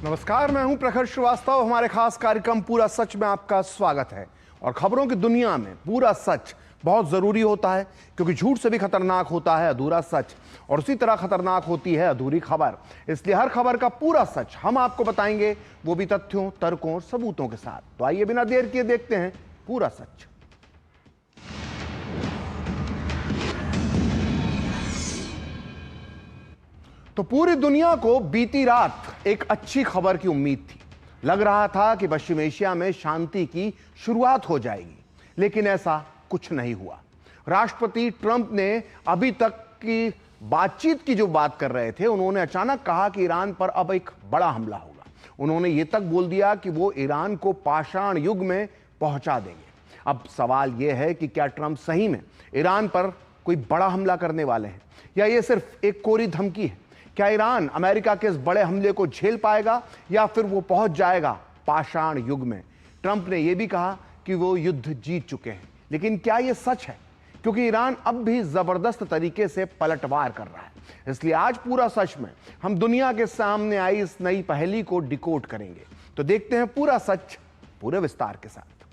नमस्कार, मैं हूं प्रखर श्रीवास्तव। हमारे खास कार्यक्रम पूरा सच में आपका स्वागत है। और खबरों की दुनिया में पूरा सच बहुत जरूरी होता है, क्योंकि झूठ से भी खतरनाक होता है अधूरा सच, और उसी तरह खतरनाक होती है अधूरी खबर। इसलिए हर खबर का पूरा सच हम आपको बताएंगे, वो भी तथ्यों, तर्कों और सबूतों के साथ। तो आइए बिना देर किए देखते हैं पूरा सच। तो पूरी दुनिया को बीती रात एक अच्छी खबर की उम्मीद थी। लग रहा था कि पश्चिम एशिया में शांति की शुरुआत हो जाएगी, लेकिन ऐसा कुछ नहीं हुआ। राष्ट्रपति ट्रंप ने अभी तक की बातचीत की जो बात कर रहे थे, उन्होंने अचानक कहा कि ईरान पर अब एक बड़ा हमला होगा। उन्होंने ये तक बोल दिया कि वो ईरान को पाषाण युग में पहुंचा देंगे। अब सवाल यह है कि क्या ट्रंप सही में ईरान पर कोई बड़ा हमला करने वाले हैं, या ये सिर्फ एक कोरी धमकी है? क्या ईरान अमेरिका के इस बड़े हमले को झेल पाएगा, या फिर वो पहुंच जाएगा पाषाण युग में? ट्रंप ने यह भी कहा कि वो युद्ध जीत चुके हैं, लेकिन क्या यह सच है? क्योंकि ईरान अब भी जबरदस्त तरीके से पलटवार कर रहा है। इसलिए आज पूरा सच में हम दुनिया के सामने आई इस नई पहेली को डिकोड करेंगे। तो देखते हैं पूरा सच पूरे विस्तार के साथ।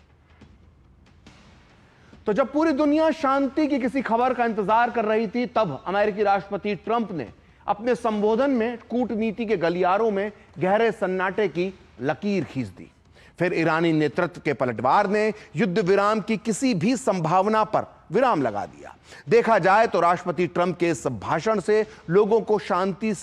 तो जब पूरी दुनिया शांति की किसी खबर का इंतजार कर रही थी, तब अमेरिकी राष्ट्रपति ट्रंप ने अपने संबोधन में कूटनीति के गलियारों में गहरे सन्नाटे की लकीर खींच दी। फिर ईरानी नेतृत्व के पलटवार ने युद्ध विराम की किसी भी संभावना पर विराम लगा दिया। देखा जाए तो राष्ट्रपति ट्रंप के इस भाषण से लोगों को शांति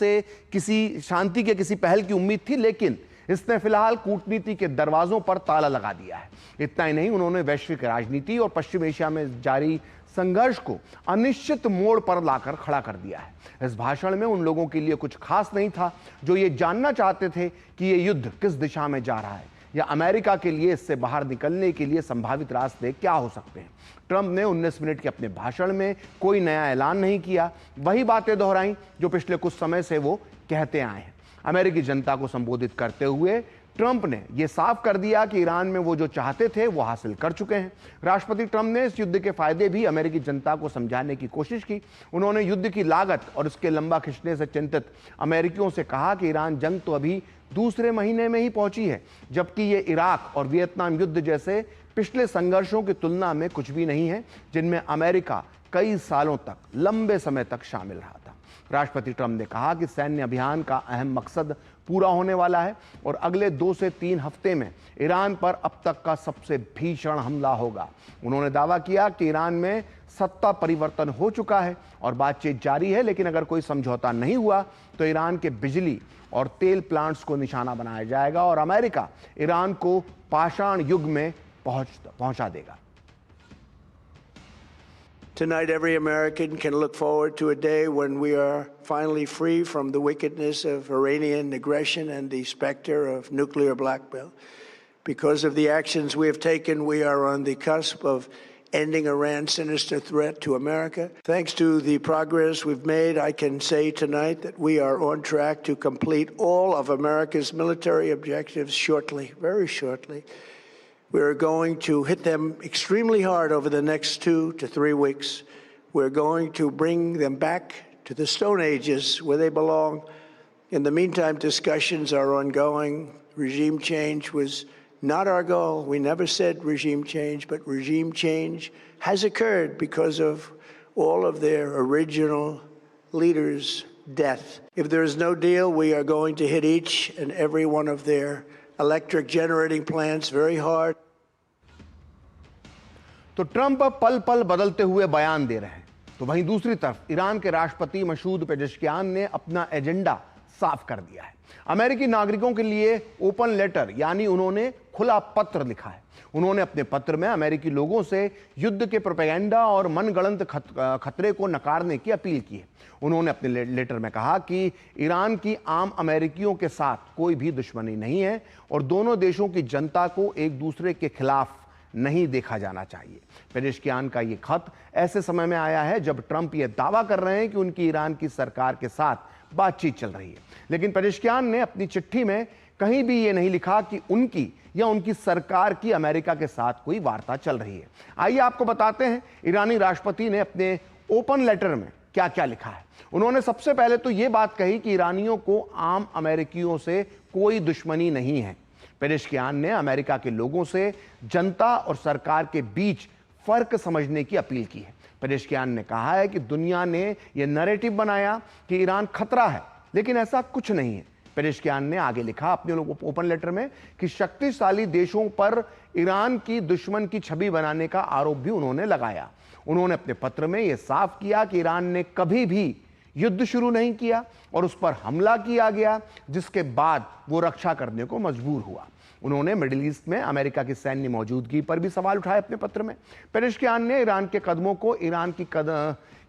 के किसी पहल की उम्मीद थी, लेकिन इसने फिलहाल कूटनीति के दरवाजों पर ताला लगा दिया है। इतना ही नहीं, उन्होंने वैश्विक राजनीति और पश्चिम एशिया में जारी संघर्ष को अनिश्चित मोड़ पर लाकर खड़ा कर दिया है। इस भाषण में उन लोगों के लिए कुछ खास नहीं था जो ये जानना चाहते थे कि ये युद्ध किस दिशा में जा रहा है, या अमेरिका के लिए इससे बाहर निकलने के लिए संभावित रास्ते क्या हो सकते हैं। ट्रंप ने 19 मिनट के अपने भाषण में कोई नया ऐलान नहीं किया, वही बातें दोहराई जो पिछले कुछ समय से वो कहते आए हैं। अमेरिकी जनता को संबोधित करते हुए ट्रंप ने यह साफ कर दिया कि ईरान में वो जो चाहते थे वो हासिल कर चुके हैं। राष्ट्रपति ट्रंप ने इस युद्ध के फायदे भी अमेरिकी जनता को समझाने की कोशिश की। उन्होंने युद्ध की लागत और इसके लंबा खिंचने से चिंतित अमेरिकियों से कहा कि ईरान जंग तो अभी दूसरे महीने में ही पहुंची है, जबकि ये इराक और वियतनाम युद्ध जैसे पिछले संघर्षों की तुलना में कुछ भी नहीं है, जिनमें अमेरिका कई सालों तक, लंबे समय तक शामिल रहा था। राष्ट्रपति ट्रंप ने कहा कि सैन्य अभियान का अहम मकसद पूरा होने वाला है और अगले 2 से 3 हफ्ते में ईरान पर अब तक का सबसे भीषण हमला होगा। उन्होंने दावा किया कि ईरान में सत्ता परिवर्तन हो चुका है और बातचीत जारी है, लेकिन अगर कोई समझौता नहीं हुआ तो ईरान के बिजली और तेल प्लांट्स को निशाना बनाया जाएगा और अमेरिका ईरान को पाषाण युग में पहुंचा देगा। Tonight, every American can look forward to a day when we are finally free from the wickedness of Iranian aggression and the specter of nuclear blackmail. Because of the actions we have taken, we are on the cusp of ending Iran's sinister threat to America. Thanks to the progress we've made, I can say tonight that we are on track to complete all of America's military objectives shortly, very shortly. We're going to hit them extremely hard over the next 2 to 3 weeks. We're going to bring them back to the Stone Ages where they belong. In the meantime, discussions are ongoing. Regime change was not our goal. We never said regime change, but regime change has occurred because of all of their original leaders' death. If there is no deal, we are going to hit each and every one of their electric generating plants very hard. तो Trump पल पल बदलते हुए बयान दे रहे हैं, तो वहीं दूसरी तरफ ईरान के राष्ट्रपति मसूद पेजेश्कियान ने अपना एजेंडा साफ कर दिया है। अमेरिकी नागरिकों के लिए ओपन लेटर, यानी उन्होंने खुला पत्र लिखा है। उन्होंने अपने पत्र में अमेरिकी लोगों से युद्ध के प्रोपेगेंडा और मनगढ़ंत खतरे को नकारने की अपील की है। उन्होंने अपने लेटर में कहा कि ईरान की आम अमेरिकियों के साथ कोई भी दुश्मनी नहीं है और दोनों देशों की जनता को एक दूसरे के खिलाफ नहीं देखा जाना चाहिए। पेजेश्कियान का यह खत ऐसे समय में आया है जब ट्रंप यह दावा कर रहे हैं कि उनकी ईरान की सरकार के साथ बातचीत चल रही है, लेकिन पेजेश्कियान ने अपनी चिट्ठी में कहीं भी यह नहीं लिखा कि उनकी या उनकी सरकार की अमेरिका के साथ कोई वार्ता चल रही है। आइए आपको बताते हैं ईरानी राष्ट्रपति ने अपने ओपन लेटर में क्या क्या लिखा है। उन्होंने सबसे पहले तो यह बात कही कि ईरानियों को आम अमेरिकियों से कोई दुश्मनी नहीं है। पेजेश्कियान ने अमेरिका के लोगों से जनता और सरकार के बीच फर्क समझने की अपील की है। पेजेश्कियान ने कहा है कि दुनिया ने यह नैरेटिव बनाया कि ईरान खतरा है, लेकिन ऐसा कुछ नहीं है। पेजेश्कियान ने आगे लिखा अपने ओपन लेटर में कि शक्तिशाली देशों पर ईरान की दुश्मन की छवि बनाने का आरोप भी उन्होंने लगाया। उन्होंने अपने पत्र में यह साफ किया कि ईरान ने कभी भी युद्ध शुरू नहीं किया और उस पर हमला किया गया, जिसके बाद वो रक्षा करने को मजबूर हुआ। उन्होंने मिडिल ईस्ट में अमेरिका की सैन्य मौजूदगी पर भी सवाल उठाए अपने पत्र में। पेजेश्कियान ने ईरान के कदमों को ईरान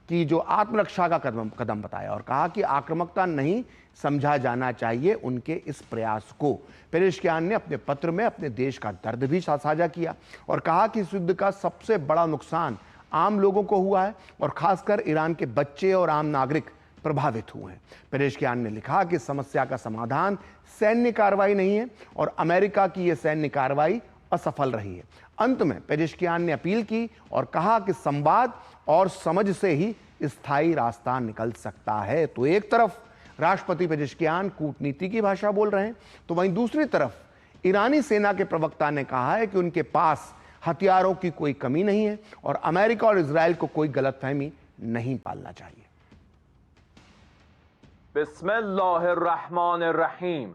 की जो आत्मरक्षा का कदम बताया और कहा कि आक्रामकता नहीं समझा जाना चाहिए उनके इस प्रयास को। पेजेश्कियान ने अपने पत्र में अपने देश का दर्द भी साझा किया और कहा कि इस युद्ध का सबसे बड़ा नुकसान आम लोगों को हुआ है और खासकर ईरान के बच्चे और आम नागरिक प्रभावित हुए हैं। पेजेश्कियान ने लिखा कि समस्या का समाधान सैन्य कार्रवाई नहीं है और अमेरिका की यह सैन्य कार्रवाई असफल रही है। अंत में पेजेश्कियान ने अपील की और कहा कि संवाद और समझ से ही स्थायी रास्ता निकल सकता है। तो एक तरफ राष्ट्रपति पेजेश्कियान कूटनीति की भाषा बोल रहे हैं, तो वहीं दूसरी तरफ ईरानी सेना के प्रवक्ता ने कहा है कि उनके पास हथियारों की कोई कमी नहीं है और अमेरिका और इजराइल को कोई गलतफहमी नहीं पालना चाहिए। बिस्मिल्लाहिर्रहमानिर्रहीम।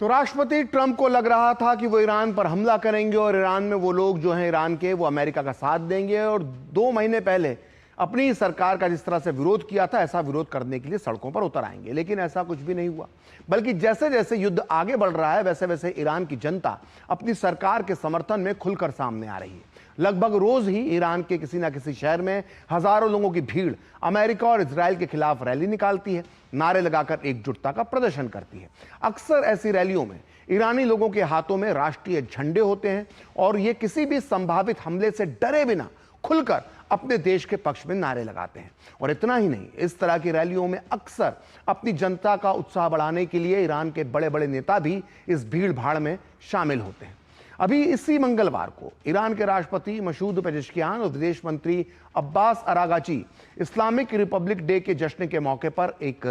तो राष्ट्रपति ट्रंप को लग रहा था कि वो ईरान पर हमला करेंगे और ईरान में वो लोग जो हैं ईरान के, वो अमेरिका का साथ देंगे और 2 महीने पहले अपनी सरकार का जिस तरह से विरोध किया था, ऐसा विरोध करने के लिए सड़कों पर उतर आएंगे। लेकिन ऐसा कुछ भी नहीं हुआ, बल्कि जैसे जैसे युद्ध आगे बढ़ रहा है वैसे वैसे ईरान की जनता अपनी सरकार के समर्थन में खुलकर सामने आ रही है। लगभग रोज ही ईरान के किसी ना किसी शहर में हजारों लोगों की भीड़ अमेरिका और इजराइल के खिलाफ रैली निकालती है, नारे लगाकर एकजुटता का प्रदर्शन करती है। अक्सर ऐसी रैलियों में ईरानी लोगों के हाथों में राष्ट्रीय झंडे होते हैं और ये किसी भी संभावित हमले से डरे बिना खुलकर अपने देश के पक्ष में नारे लगाते हैं। और इतना ही नहीं, इस तरह की रैलियों में अक्सर अपनी जनता का उत्साह बढ़ाने के लिए ईरान के बड़े बड़े नेता भी इस भीड़ भाड़ में शामिल होते हैं। अभी इसी मंगलवार को ईरान के राष्ट्रपति मसूद पेजेश्कियान और विदेश मंत्री अब्बास अरागाची इस्लामिक रिपब्लिक डे के जश्न के मौके पर एक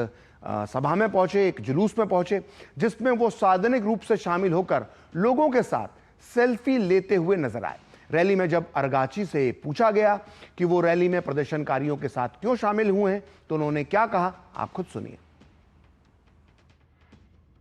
सभा में पहुंचे, एक जुलूस में पहुंचे, जिसमें वो सार्वजनिक रूप से शामिल होकर लोगों के साथ सेल्फी लेते हुए नजर आए। रैली में जब अरागाची से पूछा गया कि वो रैली में प्रदर्शनकारियों के साथ क्यों शामिल हुए हैं, तो उन्होंने क्या कहा, आप खुद सुनिए।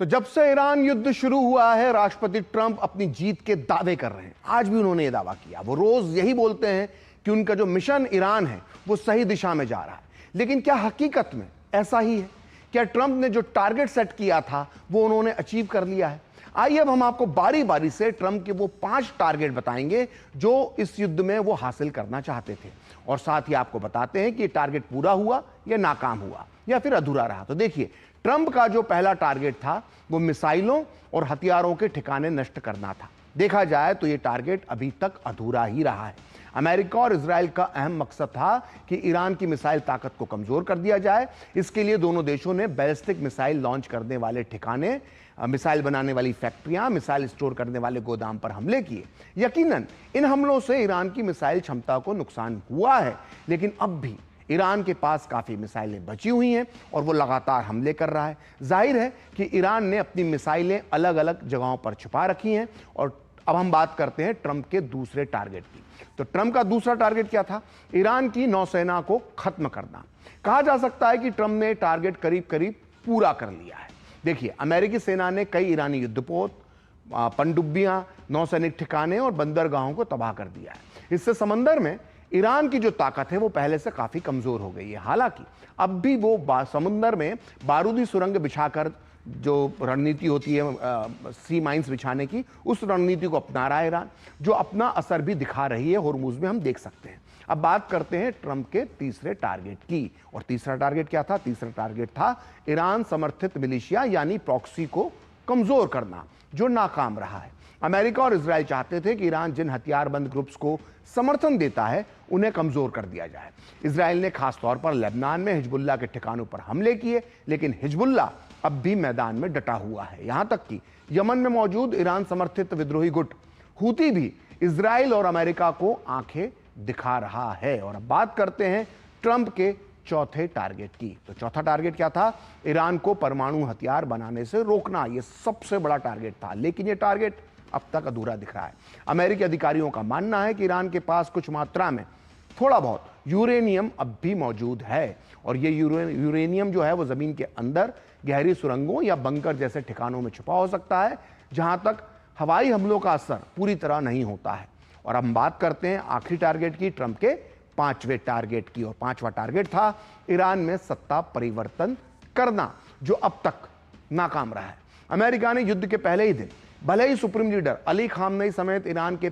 तो जब से ईरान युद्ध शुरू हुआ है, राष्ट्रपति ट्रंप अपनी जीत के दावे कर रहे हैं। आज भी उन्होंने यह दावा किया। वो रोज यही बोलते हैं कि उनका जो मिशन ईरान है वो सही दिशा में जा रहा है। लेकिन क्या हकीकत में ऐसा ही है? क्या ट्रंप ने जो टारगेट सेट किया था वो उन्होंने अचीव कर लिया है? आइए अब हम आपको बारी बारी से ट्रंप के वो 5 टारगेट बताएंगे जो इस युद्ध में वो हासिल करना चाहते थे, और साथ ही आपको बताते हैं कि ये टारगेट पूरा हुआ या नाकाम हुआ या फिर अधूरा रहा। तो देखिए, ट्रंप का जो पहला टारगेट था वो मिसाइलों और हथियारों के ठिकाने नष्ट करना था। देखा जाए तो ये टारगेट अभी तक अधूरा ही रहा है। अमेरिका और इजराइल का अहम मकसद था कि ईरान की मिसाइल ताकत को कमजोर कर दिया जाए। इसके लिए दोनों देशों ने बैलिस्टिक मिसाइल लॉन्च करने वाले ठिकाने, मिसाइल बनाने वाली फैक्ट्रियां, मिसाइल स्टोर करने वाले गोदाम पर हमले किए। यकीनन इन हमलों से ईरान की मिसाइल क्षमता को नुकसान हुआ है, लेकिन अब भी ईरान के पास काफी मिसाइलें बची हुई हैं और वो लगातार हमले कर रहा है। जाहिर है कि ईरान ने अपनी मिसाइलें अलग अलग जगहों पर छुपा रखी हैं। और अब हम बात करते हैं ट्रंप के दूसरे टारगेट की। तो ट्रंप का दूसरा टारगेट क्या था? ईरान की नौसेना को खत्म करना। कहा जा सकता है कि ट्रंप ने टारगेट करीब करीब पूरा कर लिया है। देखिए, अमेरिकी सेना ने कई ईरानी युद्धपोत, पनडुब्बियां, नौसैनिक ठिकाने और बंदरगाहों को तबाह कर दिया है। इससे समंदर में ईरान की जो ताकत है वो पहले से काफी कमजोर हो गई है। हालांकि अब भी वो समुद्र में बारूदी सुरंग बिछाकर जो रणनीति होती है सी माइंस बिछाने की, उस रणनीति को अपना रहा है ईरान, जो अपना असर भी दिखा रही है। होर्मुज में हम देख सकते हैं। अब बात करते हैं ट्रंप के तीसरे टारगेट की। और तीसरा टारगेट क्या था? तीसरा टारगेट था ईरान समर्थित मिलिशिया यानी प्रॉक्सी को कमजोर करना, जो नाकाम रहा है। अमेरिका और इजराइल चाहते थे कि ईरान जिन हथियारबंद ग्रुप्स को समर्थन देता है उन्हें कमजोर कर दिया जाए। इजराइल ने खासतौर पर लेबनान में हिजबुल्लाह के ठिकानों पर हमले किए, लेकिन हिजबुल्लाह अब भी मैदान में डटा हुआ है। यहां तक कि यमन में मौजूद ईरान समर्थित विद्रोही गुट हूती भी इजराइल और अमेरिका को आंखें दिखा रहा है। और अब बात करते हैं ट्रंप के चौथे टारगेट की। तो चौथा टारगेट क्या था? ईरान को परमाणु हथियार बनाने से रोकना। यह सबसे बड़ा टारगेट था, लेकिन यह टारगेट अब तक अधूरा दिख रहा है। अमेरिकी अधिकारियों का मानना है कि ईरान के पास कुछ मात्रा में थोड़ा बहुत यूरेनियम अब भी मौजूद है। और ये यूरेनियम जो है वो जमीन के अंदर गहरी सुरंगों या बंकर जैसे ठिकानों में छुपा हो सकता है, जहां तक हवाई हमलों का असर पूरी तरह नहीं होता है। और अब हम बात करते हैं आखिरी टारगेट की, ट्रंप के पांचवें टारगेट की। और पांचवा टारगेट था ईरान में सत्ता परिवर्तन करना, जो अब तक नाकाम रहा है। अमेरिका ने युद्ध के पहले ही दिन भले ही सुप्रीम लीडर अली खामनेई समेत ईरान के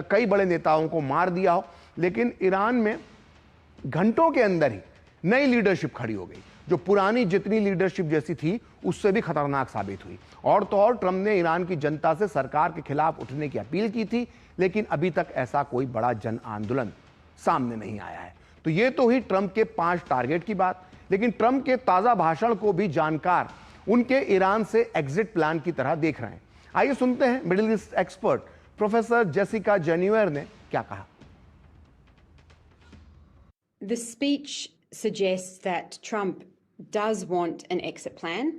कई बड़े नेताओं को मार दिया हो, लेकिन ईरान में घंटों के अंदर ही नई लीडरशिप खड़ी हो गई, जो पुरानी जितनी लीडरशिप जैसी थी उससे भी खतरनाक साबित हुई। और तो और ट्रंप ने ईरान की जनता से सरकार के खिलाफ उठने की अपील की थी, लेकिन अभी तक ऐसा कोई बड़ा जन आंदोलन सामने नहीं आया है। तो ये तो ही ट्रंप के 5 टारगेट की बात। लेकिन ट्रंप के ताजा भाषण को भी जानकार उनके ईरान से एग्जिट प्लान की तरह देख रहे हैं। आइए सुनते हैं Middle East expert professor Jessica Genauer ने क्या कहा। The speech suggests that Trump does want an exit plan,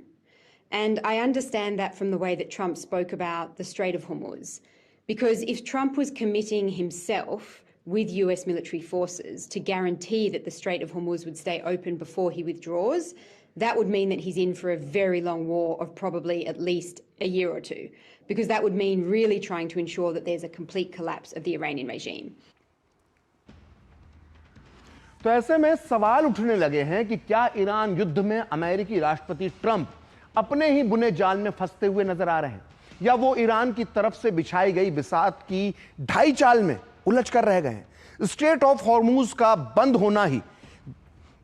and I understand that from the way that Trump spoke about the Strait of Hormuz. Because if Trump was committing himself with US military forces to guarantee that the Strait of Hormuz would stay open before he withdraws, that would mean that he's in for a very long war of probably at least a year or two, because that would mean really trying to ensure that there's a complete collapse of the Iranian regime. तो ऐसे में सवाल उठने लगे हैं कि क्या Iran युद्ध में अमेरिकी राष्ट्रपति ट्रंप अपने ही बुने जाल में फंसते हुए नजर आ रहे हैं, या वो ईरान की तरफ से बिछाई गई बिसात की ढाई चाल में उलझ कर रह गए हैं। स्ट्रेट ऑफ हॉर्मुज का बंद होना ही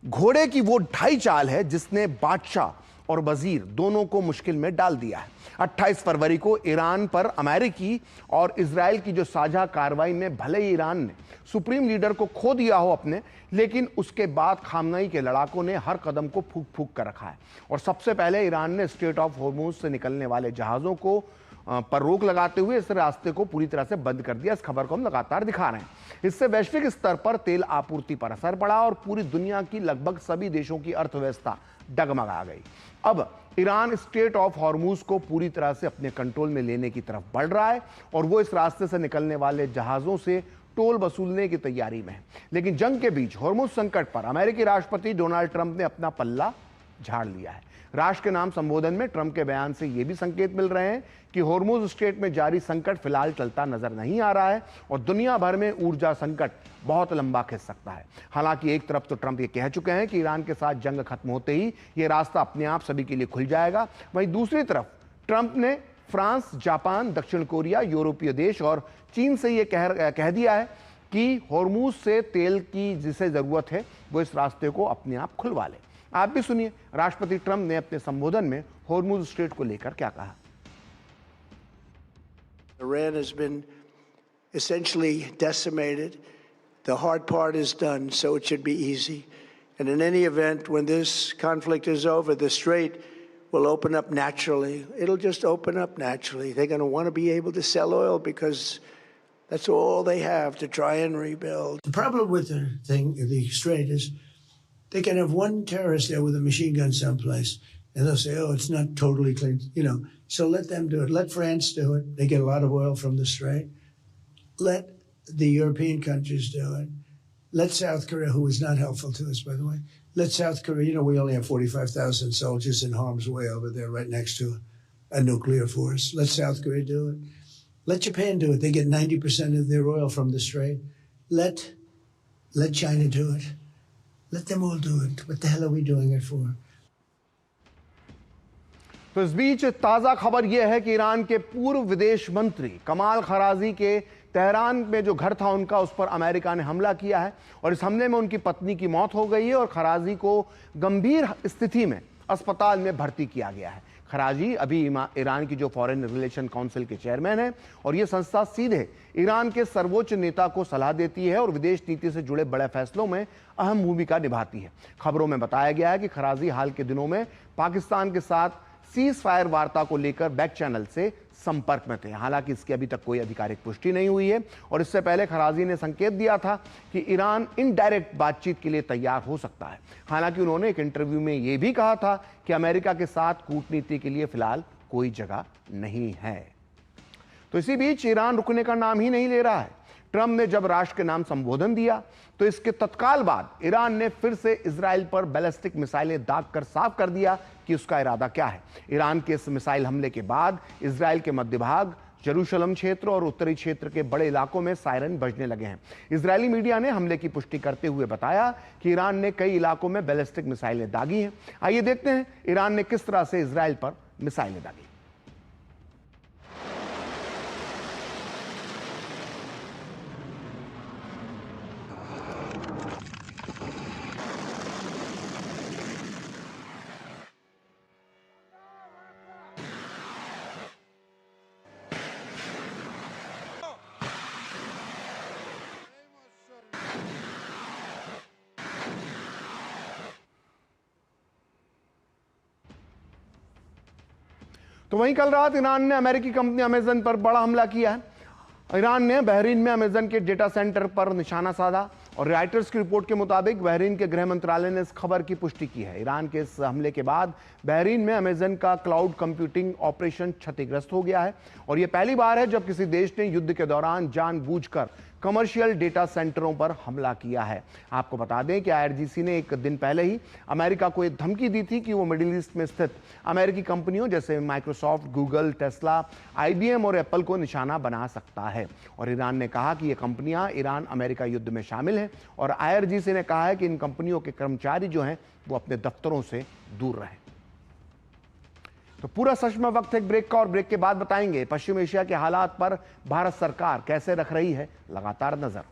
घोड़े की वो ढाई चाल है जिसने बादशाह और वजीर दोनों को मुश्किल में डाल दिया है। 28 फरवरी को ईरान पर अमेरिकी और इजराइल की जो साझा कार्रवाई में भले ही ईरान ने सुप्रीम लीडर को खो दिया हो अपने, लेकिन उसके बाद खामनेई के लड़ाकों ने हर कदम को फूंक फूंक कर रखा है। और सबसे पहले ईरान ने स्ट्रेट ऑफ हॉर्मुज से निकलने वाले जहाजों को पर रोक लगाते हुए इस रास्ते को पूरी तरह से बंद कर दिया। इस खबर को हम लगातार दिखा रहे हैं। इससे वैश्विक स्तर पर तेल आपूर्ति पर असर पड़ा और पूरी दुनिया की लगभग सभी देशों की अर्थव्यवस्था डगमगा गई। अब ईरान स्ट्रेट ऑफ हॉर्मुज को पूरी तरह से अपने कंट्रोल में लेने की तरफ बढ़ रहा है और वो इस रास्ते से निकलने वाले जहाजों से टोल वसूलने की तैयारी में है। लेकिन जंग के बीच हॉर्मुज संकट पर अमेरिकी राष्ट्रपति डोनाल्ड ट्रंप ने अपना पल्ला झाड़ लिया है। राष्ट्र के नाम संबोधन में ट्रंप के बयान से यह भी संकेत मिल रहे हैं कि हॉर्मुज स्ट्रेट में जारी संकट फिलहाल चलता नजर नहीं आ रहा है और दुनिया भर में ऊर्जा संकट बहुत लंबा खिंच सकता है। हालांकि एक तरफ तो ट्रंप ये कह चुके हैं कि ईरान के साथ जंग खत्म होते ही यह रास्ता अपने आप सभी के लिए खुल जाएगा, वहीं दूसरी तरफ ट्रंप ने फ्रांस, जापान, दक्षिण कोरिया, यूरोपीय देश और चीन से यह कह दिया है कि हॉर्मुज से तेल की जिसे जरूरत है वो इस रास्ते को अपने आप खुलवा ले। आप भी सुनिए राष्ट्रपति ट्रंप ने अपने संबोधन में हॉर्मुज स्ट्रेट को लेकर क्या कहा। Iran has been essentially decimated. The hard part is done, so it should be easy. And in any event, when this conflict is over, the Strait will open up naturally. It'll just open up naturally. They're going to want to be able to sell oil because that's all they have to try and rebuild. The problem with the Strait is they can have one terrorist there with a machine gun someplace, and they'll say, oh, it's not totally clean, So let them do it. Let France do it. They get a lot of oil from the Strait. Let the European countries do it. Let South Korea, who is not helpful to us, by the way, let South Korea, we only have 45,000 soldiers in harm's way over there right next to a nuclear force. Let South Korea do it. Let Japan do it. They get 90% of their oil from the Strait. Let China do it. Let them all do it. What the hell are we doing it for? तो इस बीच ताज़ा खबर यह है कि Iran के पूर्व विदेश मंत्री कमाल खराजी के तेहरान में जो घर था उनका, उस पर अमेरिका ने हमला किया है और इस हमले में उनकी पत्नी की मौत हो गई है और खराजी को गंभीर स्थिति में अस्पताल में भर्ती किया गया है। खराजी अभी ईरान की जो फॉरेन रिलेशन काउंसिल के चेयरमैन हैं और ये संस्था सीधे ईरान के सर्वोच्च नेता को सलाह देती है और विदेश नीति से जुड़े बड़े फैसलों में अहम भूमिका निभाती है। खबरों में बताया गया है कि खराजी हाल के दिनों में पाकिस्तान के साथ सीज फायर वार्ता को लेकर बैक चैनल से संपर्क में थे। हालांकि इसकी अभी तक कोई आधिकारिक पुष्टि नहीं हुई है और इससे पहले खराजी ने संकेत दिया था कि ईरान इनडायरेक्ट बातचीत के लिए तैयार हो सकता है। हालांकि उन्होंने एक इंटरव्यू में यह भी कहा था कि अमेरिका के साथ कूटनीति के लिए फिलहाल कोई जगह नहीं है। तो इसी बीच ईरान रुकने का नाम ही नहीं ले रहा है। ट्रंप ने जब राष्ट्र के नाम संबोधन दिया तो इसके तत्काल बाद ईरान ने फिर से इजराइल पर बैलिस्टिक मिसाइलें दागकर साफ कर दिया कि उसका इरादा क्या है। ईरान के इस मिसाइल हमले के बाद इजराइल के मध्य भाग, जेरूशलम क्षेत्र और उत्तरी क्षेत्र के बड़े इलाकों में सायरन बजने लगे हैं। इजरायली मीडिया ने हमले की पुष्टि करते हुए बताया कि ईरान ने कई इलाकों में बैलिस्टिक मिसाइलें दागी हैं। आइए देखते हैं ईरान ने किस तरह से इजराइल पर मिसाइलें दागी। तो वहीं कल रात ईरान ने अमेरिकी कंपनी अमेजन पर बड़ा हमला किया है। ईरान ने बहरीन में अमेजन के डेटा सेंटर पर निशाना साधा और रॉयटर्स की रिपोर्ट के मुताबिक बहरीन के गृह मंत्रालय ने इस खबर की पुष्टि की है। ईरान के इस हमले के बाद बहरीन में अमेजन का क्लाउड कंप्यूटिंग ऑपरेशन क्षतिग्रस्त हो गया है और यह पहली बार है जब किसी देश ने युद्ध के दौरान जानबूझकर कमर्शियल डेटा सेंटरों पर हमला किया है। आपको बता दें कि IRGC ने एक दिन पहले ही अमेरिका को एक धमकी दी थी कि वो मिडिल ईस्ट में स्थित अमेरिकी कंपनियों जैसे माइक्रोसॉफ्ट, गूगल, टेस्ला, IBM और एप्पल को निशाना बना सकता है। और ईरान ने कहा कि ये कंपनियां ईरान अमेरिका युद्ध में शामिल हैं और IRGC ने कहा है कि इन कंपनियों के कर्मचारी जो हैं वो अपने दफ्तरों से दूर रहें। तो पूरा सच में वक्त है एक ब्रेक का और ब्रेक के बाद बताएंगे पश्चिम एशिया के हालात पर भारत सरकार कैसे रख रही है लगातार नजर।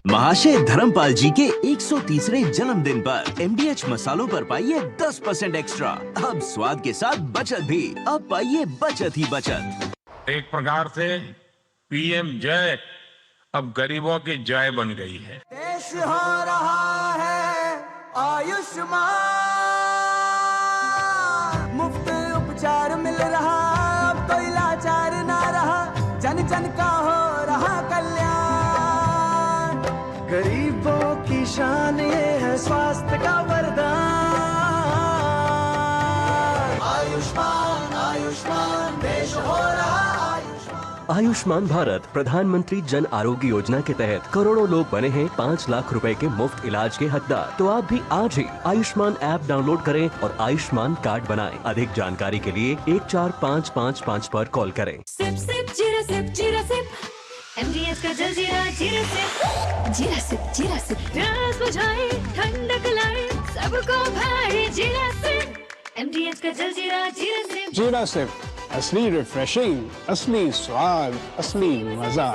महाशय धर्मपाल जी के 130वें जन्मदिन पर MDH मसालों पर पाइए 10% एक्स्ट्रा। अब स्वाद के साथ बचत भी। अब पाइए बचत ही बचत। एक प्रकार से PM जय अब गरीबों की जय बन गई है। देश हो रहा है आयुष्मान, मुफ्त उपचार मिल रहा, अब कोई लाचार ना रहा, जन जन का हो रहा कल्याण। गरीबों की शान ये है स्वास्थ्य का वरदान। आयुष्मान आयुष्मान देश हो रहा। आयुष्मान भारत प्रधानमंत्री जन आरोग्य योजना के तहत करोड़ों लोग बने हैं 5 लाख रुपए के मुफ्त इलाज के हकदार। तो आप भी आज ही आयुष्मान ऐप डाउनलोड करें और आयुष्मान कार्ड बनाएं। अधिक जानकारी के लिए 14555 पर कॉल करें। सिप सिप जीरा सिप जीरा सिप, MDH का जलजीरा जीरा सिप, जीरा सिप जीरा सिप, प्यास बुझाए ठंडक लाए सबको भाए जीरा सिप, MDH का जलजीरा जीरा सिप। जीरा सिप असली रिफ्रेशिंग, असली स्वाद, असली मजा।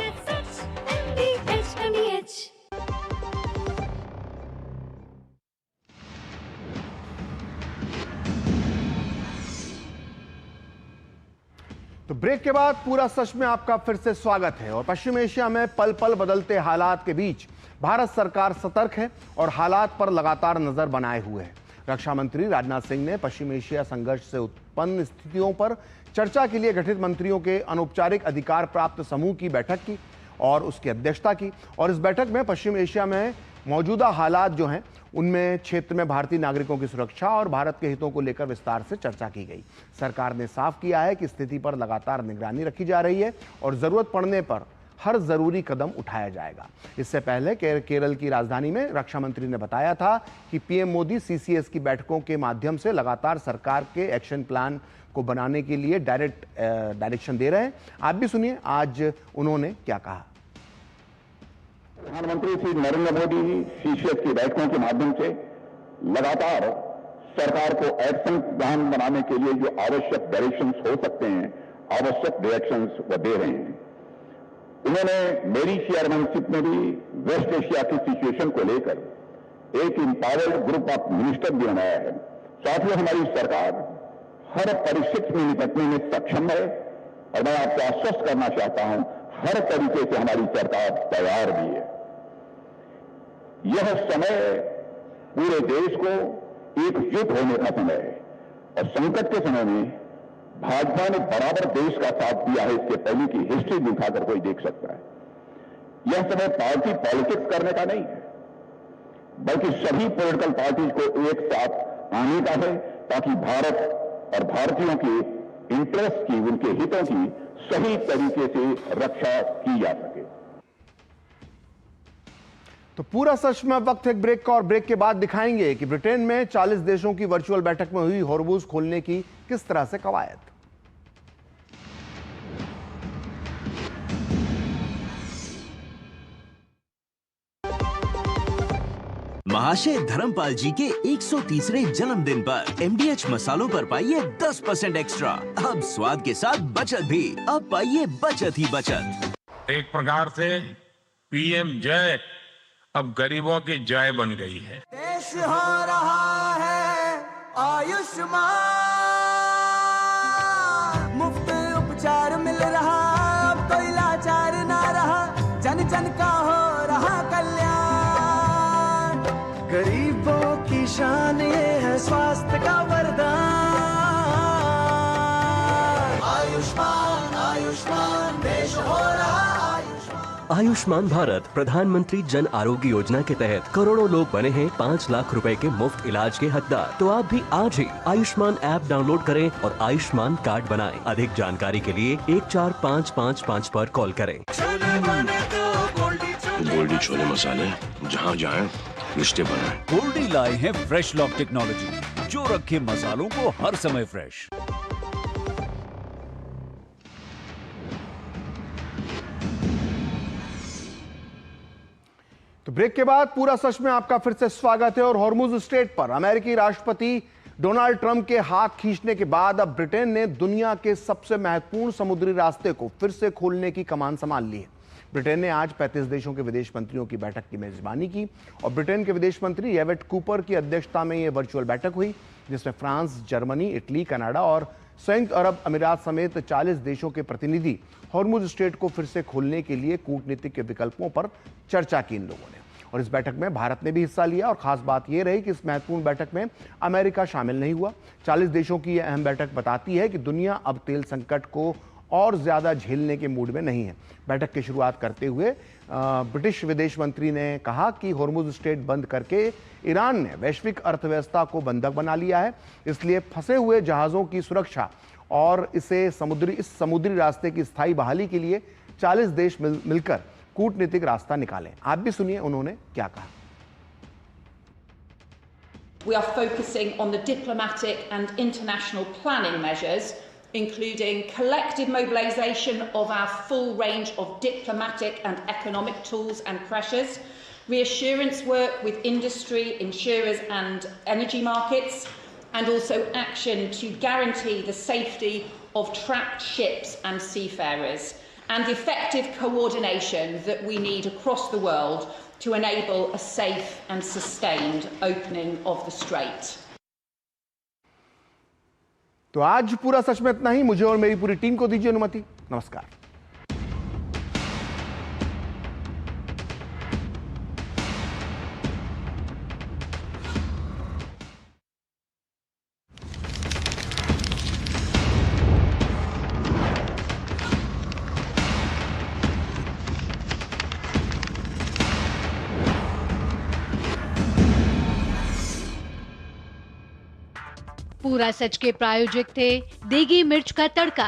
तो ब्रेक के बाद पूरा सच में आपका फिर से स्वागत है। और पश्चिम एशिया में पल पल बदलते हालात के बीच भारत सरकार सतर्क है और हालात पर लगातार नजर बनाए हुए है। रक्षा मंत्री राजनाथ सिंह ने पश्चिम एशिया संघर्ष से उत्पन्न स्थितियों पर चर्चा के लिए गठित मंत्रियों के अनौपचारिक अधिकार प्राप्त समूह की बैठक की और उसकी अध्यक्षता की। और इस बैठक में पश्चिम एशिया में मौजूदा हालात जो हैं उनमें क्षेत्र में भारतीय नागरिकों की सुरक्षा और भारत के हितों को लेकर विस्तार से चर्चा की गई। सरकार ने साफ किया है कि स्थिति पर लगातार निगरानी रखी जा रही है और जरूरत पड़ने पर हर जरूरी कदम उठाया जाएगा। इससे पहले केरल की राजधानी में रक्षा मंत्री ने बताया था कि पीएम मोदी सीसीएस की बैठकों के माध्यम से लगातार सरकार के एक्शन प्लान को बनाने के लिए डायरेक्शन दे रहे हैं। आप भी सुनिए आज उन्होंने क्या कहा। प्रधानमंत्री श्री नरेंद्र मोदी जी सीसीएस की बैठकों के माध्यम से लगातार सरकार को एक्शन प्लान बनाने के लिए जो आवश्यक डायरेक्शंस हो सकते हैं, आवश्यक डायरेक्शंस वो दे रहे हैं। उन्होंने मेरी चेयरमैनशिप में भी वेस्ट एशिया की सिचुएशन को लेकर एक इंपावर्ड ग्रुप ऑफ मिनिस्टर भी बनाया है। साथ ही हमारी सरकार हर परिस्थिति में निपटने में सक्षम है और मैं आपको आश्वस्त करना चाहता हूं हर तरीके से हमारी सरकार तैयार भी है। यह समय पूरे देश को एकजुट होने का समय है और संकट के समय में भाजपा ने बराबर देश का साथ दिया है। इसके पहले की हिस्ट्री दिखाकर कोई देख सकता है। यह समय पार्टी पॉलिटिक्स करने का नहीं है, बल्कि सभी पॉलिटिकल पार्टीज को एक साथ आने का है ताकि भारत और भारतीयों के इंटरेस्ट की, उनके हितों की सही तरीके से रक्षा की जा सके। तो पूरा सच में वक्त है ब्रेक का और ब्रेक के बाद दिखाएंगे कि ब्रिटेन में 40 देशों की वर्चुअल बैठक में हुई हॉर्मुज़ खोलने की किस तरह से कवायद। महाशय धर्मपाल जी के 130वें जन्मदिन पर एमडीएच मसालों पर पाइए 10% एक्स्ट्रा। अब स्वाद के साथ बचत भी। अब पाइए बचत ही बचत। एक प्रकार से पीएम जय अब गरीबों की जय बन गई है। देश हो रहा है आयुष्मान, मुफ्त उपचार मिल रहा, अब कोई लाचार ना रहा, जन जन का हो रहा कल्याण। गरीबों की शान ये है स्वास्थ्य का वरदान। आयुष्मान आयुष्मान देश हो रहा आयुष्मान। आयुष्मान भारत प्रधानमंत्री जन आरोग्य योजना के तहत करोड़ों लोग बने हैं 5 लाख रुपए के मुफ्त इलाज के हकदार। तो आप भी आज ही आयुष्मान ऐप डाउनलोड करें और आयुष्मान कार्ड बनाएं। अधिक जानकारी के लिए 14555 पर कॉल करें। गोल्डी छोले मसाले, जहाँ जाए रिश्ते बनाए। गोल्डी लाए हैं फ्रेश लॉक टेक्नोलॉजी जो रखे मसालों को हर समय फ्रेश। तो ब्रेक के बाद पूरा सच में आपका फिर से स्वागत है। और हॉर्मुज़ स्ट्रेट पर अमेरिकी राष्ट्रपति डोनाल्ड ट्रंप के हाथ खींचने के बाद अब ब्रिटेन ने दुनिया के सबसे महत्वपूर्ण समुद्री रास्ते को फिर से खोलने की कमान संभाल ली है। ब्रिटेन ने आज 35 देशों के विदेश मंत्रियों की बैठक की मेजबानी की और ब्रिटेन के विदेश मंत्री एवेट कूपर की अध्यक्षता में यह वर्चुअल बैठक हुई, जिसमें फ्रांस, जर्मनी, इटली, कनाडा और संयुक्त अरब अमीरात समेत 40 देशों के प्रतिनिधि हॉर्मुज़ स्ट्रेट को फिर से खोलने के लिए कूटनीतिक के विकल्पों पर चर्चा की इन लोगों ने। और इस बैठक में भारत ने भी हिस्सा लिया और खास बात यह रही कि इस महत्वपूर्ण बैठक में अमेरिका शामिल नहीं हुआ। 40 देशों की यह अहम बैठक बताती है कि दुनिया अब तेल संकट को और ज्यादा झेलने के मूड में नहीं है। बैठक की शुरुआत करते हुए ब्रिटिश विदेश मंत्री ने कहा कि हॉर्मुज़ स्ट्रेट बंद करके ईरान ने वैश्विक अर्थव्यवस्था को बंधक बना लिया है, इसलिए फंसे हुए जहाज़ों की सुरक्षा और इस समुद्री रास्ते की स्थायी बहाली के लिए 40 देश मिलकर कूटनीतिक रास्ता निकालें। आप भी सुनिए उन्होंने क्या कहा। We are focusing on the diplomatic and international planning measures, including collective mobilisation of our full range of diplomatic and economic tools and pressures, reassurance work with industry, insurers and energy markets, and also action to guarantee the safety of trapped ships and seafarers, and the effective coordination that we need across the world to enable a safe and sustained opening of the Strait. तो आज पूरा सच में इतना ही। मुझे और मेरी पूरी team को दीजिए अनुमति। नमस्कार। पूरा सच के प्रायोजक थे देगी मिर्च का तड़का।